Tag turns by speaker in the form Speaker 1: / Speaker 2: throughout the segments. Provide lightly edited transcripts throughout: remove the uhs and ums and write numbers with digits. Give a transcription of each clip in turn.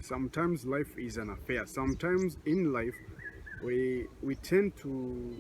Speaker 1: Sometimes life is an affair. Sometimes in life, we tend to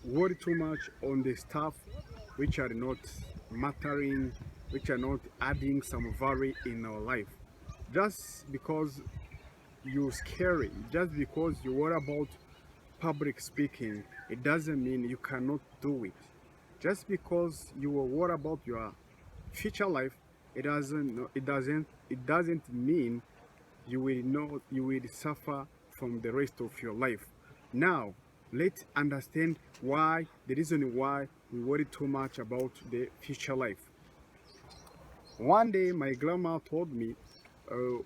Speaker 1: worry too much on the stuff which are not mattering, which are not adding some value in our life. Just because you're scary, just because you worry about public speaking, it doesn't mean you cannot do it. Just because you are worried about your future life, it doesn't mean you will suffer from the rest of your life. Now, let's understand why the reason why we worry too much about the future life. One day, my grandma told me, uh,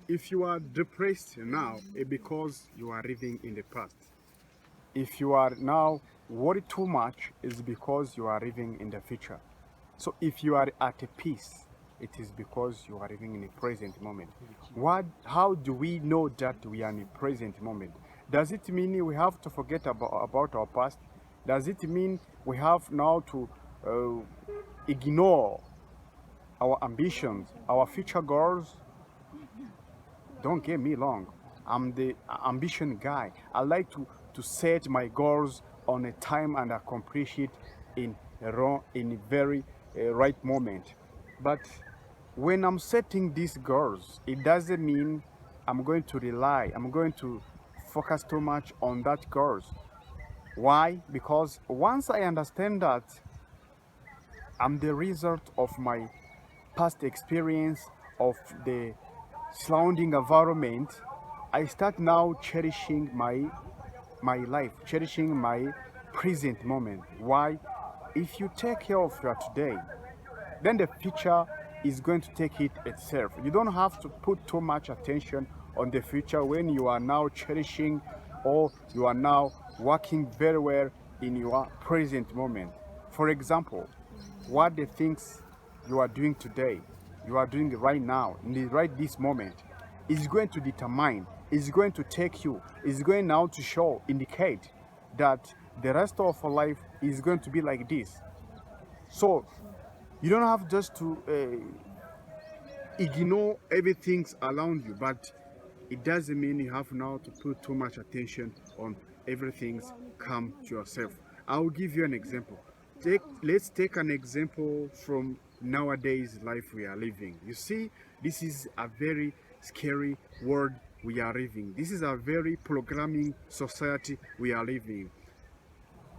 Speaker 1: if you are depressed now, it's because you are living in the past. If you are now worried too much, it's because you are living in the future. So if you are at a peace, it is because you are living in the present moment. How do we know that we are in the present moment? Does it mean we have to forget about our past? Does it mean we have now to ignore our ambitions, our future goals? Don't get me wrong. I'm the ambition guy. I like to set my goals on a time and accomplish it in a very right moment. But when I'm setting these goals, it doesn't mean I'm going to focus too much on that goals. Why? Because once I understand that I'm the result of my past experience of the surrounding environment, I start now cherishing my life, cherishing my present moment. Why? If you take care of your today, then the future is going to take it itself. You don't have to put too much attention on the future when you are now cherishing or you are now working very well in your present moment. For example, what the things you are doing today, you are doing right now, in the right this moment, is going to determine, is going to take you, is going now to show, indicate that the rest of your life is going to be like this. So you don't have just to ignore everything around you, but it doesn't mean you have now to put too much attention on everything come to yourself. I'll give you an example. Let's take an example from nowadays life we are living. You see, this is a very scary world we are living. This is a very programming society we are living.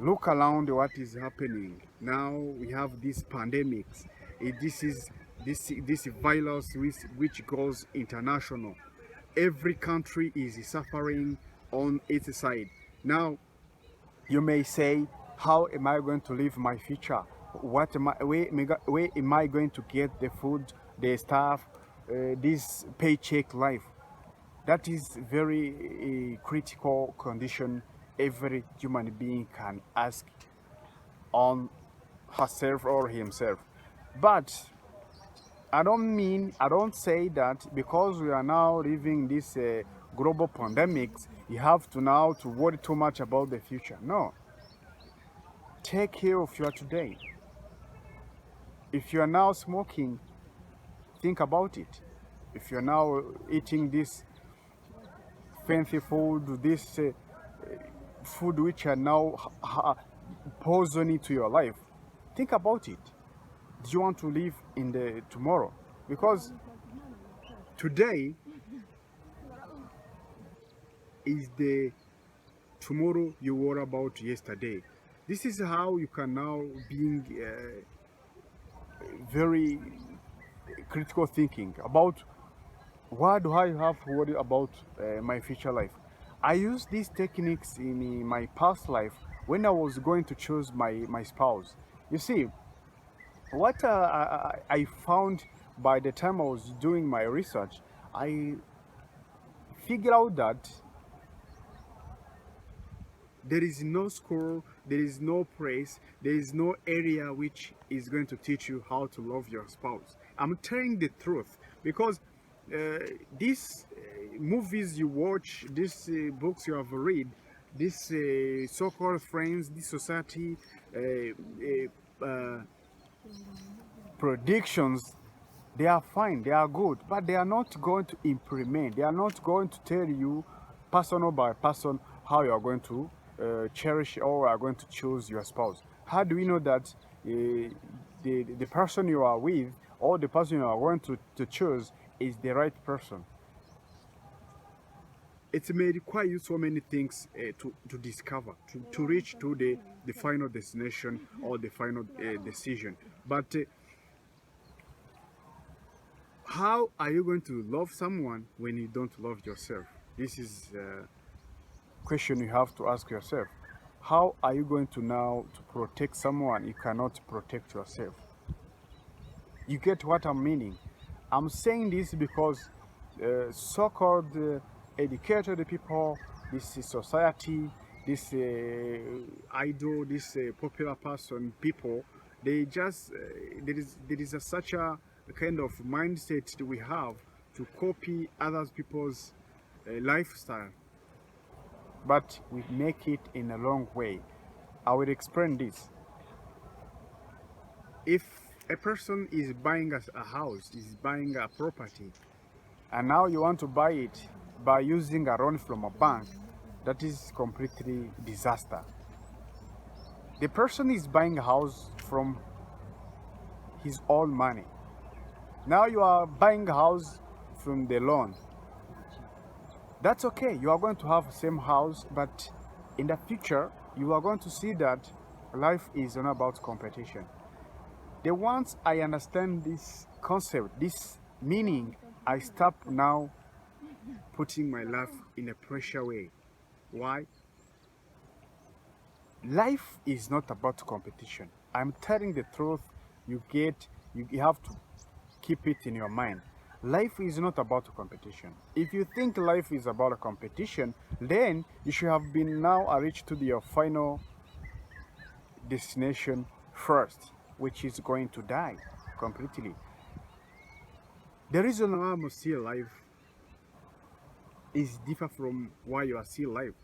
Speaker 1: Look around what is happening now. We have these pandemics. This is this virus which goes international. Every country is suffering on its side. Now you may say, how am I going to live my future? Where am I going to get the food, the stuff, this paycheck life? That is very critical condition every human being can ask on herself or himself. But I don't say that because we are now living this global pandemics, you have to now to worry too much about the future. No, take care of your today. If you are now smoking, think about it. If you're now eating this fancy food, this food which are now poisoning to your life, think about it. Do you want to live in the tomorrow? Because today is the tomorrow you were about yesterday. This is how you can now being very critical thinking about why do I have to worry about my future life. I used these techniques in my past life when I was going to choose my spouse. You see, what I found by the time I was doing my research, I figured out that there is no school, there is no place, there is no area which is going to teach you how to love your spouse. I'm telling the truth because these movies you watch, these books you have read, these so-called friends, this society predictions, They are fine, they are good, but they are not going to implement. They are not going to tell you person by person how you are going to cherish or are going to choose your spouse. How do we know that the person you are with or the person you are going to choose is the right person? It may require you so many things to discover, to reach to the final destination or the final decision. But how are you going to love someone when you don't love yourself? This is a question you have to ask yourself. How are you going to now to protect someone you cannot protect yourself? You get what I'm meaning? I'm saying this because so-called educated people, this is society, this idol, this popular person, people, they just there is such a kind of mindset that we have to copy other people's lifestyle, but we make it in a wrong way. I will explain this. If a person is buying a house, is buying a property, and now you want to buy it by using a loan from a bank, that is completely disaster. The person is buying a house from his own money. Now you are buying a house from the loan. That's okay. You are going to have the same house, but in the future, you are going to see that life is not about competition. The once I understand this concept, this meaning, I stop now putting my life in a pressure way. Why? Life is not about competition. I'm telling the truth. You have to keep it in your mind. Life is not about competition. If you think life is about a competition, then you should have been now reached to your final destination first, which is going to die completely. The reason why I'm still alive is different from why you are still alive.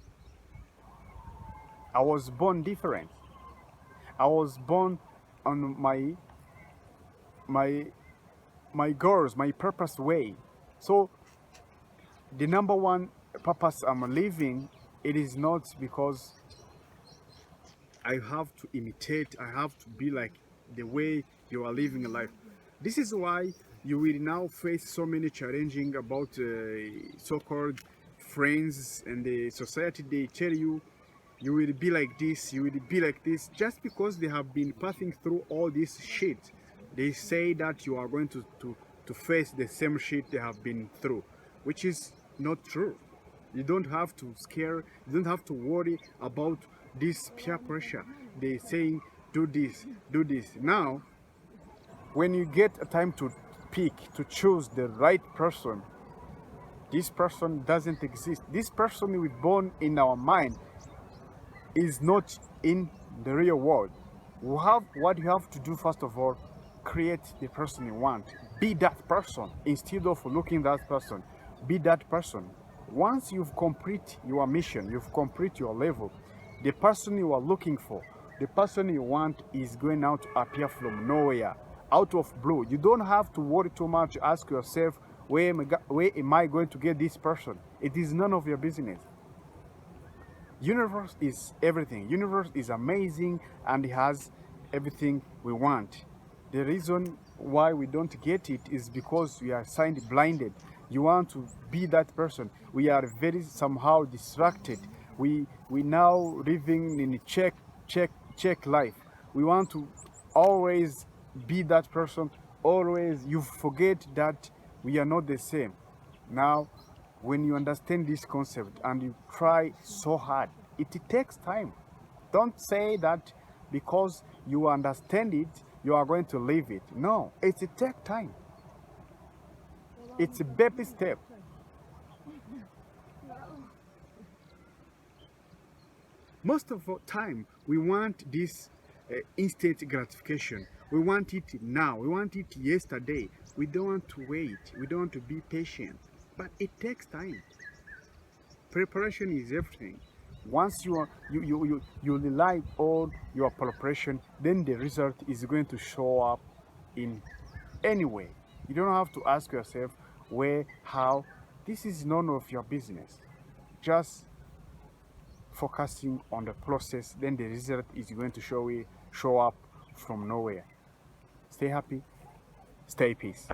Speaker 1: I was born different. I was born on my goals, my purpose way. So the number one purpose I'm living, it is not because I have to imitate, I have to be like the way you are living a life. This is why you will now face so many challenging about so-called friends and the society. They tell you you will be like this, you will be like this, just because they have been passing through all this shit. They say that you are going to face the same shit they have been through, which is not true. You don't have to scare, you don't have to worry about this peer pressure. They saying do this, do this. Now, when you get a time to pick, to choose the right person, this person doesn't exist. This person we born in our mind is not in the real world. What you have to do first of all, create the person you want. Be that person instead of looking that person. Be that person. Once you've complete your mission, you've complete your level, the person you are looking for, the person you want is going out to appear from nowhere, out of blue. You don't have to worry too much. Ask yourself, where am I going to get this person? It is none of your business. Universe is everything. Universe is amazing and it has everything we want. The reason why we don't get it is because we are signed blinded. You want to be that person. We are very somehow distracted. We now living in a check life. We want to always be that person. Always you forget that we are not the same. Now, when you understand this concept and you try so hard, it takes time. Don't say that because you understand it, you are going to live it. No, it takes time. It's a baby step. Most of the time, we want this instant gratification. We want it now. We want it yesterday. We don't want to wait. We don't want to be patient. But it takes time. Preparation is everything. Once you rely on your preparation, then the result is going to show up in any way. You don't have to ask yourself where, how. This is none of your business. Just focusing on the process, then the result is going to show up from nowhere. Stay happy, stay peace.